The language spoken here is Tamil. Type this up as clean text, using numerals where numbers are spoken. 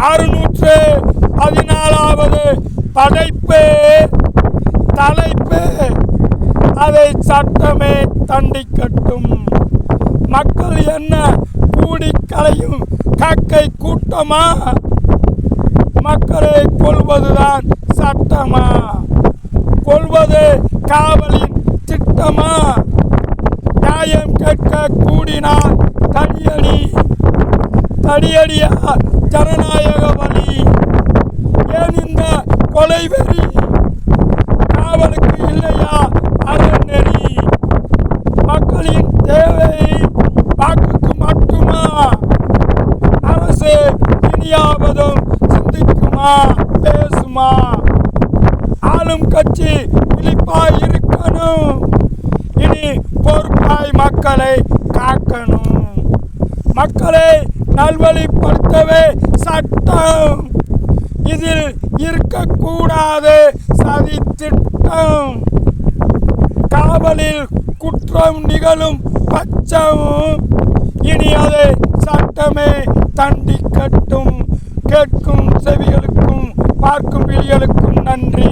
614வது படைப்பு தலைப்பு அதை சட்டமே தண்டிக்கட்டும். மக்கள் என்ன கூடி கலையும் காக்கை கூட்டமா? மக்களை கொல்வதுதான் சட்டமா? கொல்வது காவலின் திட்டமா? நியாயம் கேட்க கூடினால் தடியடியா ஜனநாயக வழி? ஏன் இந்த கொலை வெறி? காவலுக்கு இல்லையா அறநெறி? மக்களின் தேவை வாக்குக்கு மட்டுமா? அரசு இனியாவதும் சிந்திக்குமா, பேசுமா? ஆளும் கட்சி விழிப்பாய் இருக்கணும், இனி பொறுப்பாய் மக்களை காக்கணும். மக்களை நல்வழிப்படுத்தவே சட்டம், இதில் இருக்கக்கூடாது சதி திட்டம். காவலில் குற்றம் நிகழும் பட்சம் இனி அதை சட்டமே தண்டிக்கட்டும். கேட்கும் செவிகளுக்கும் பார்க்கும் விழிகளுக்கும் நன்றி.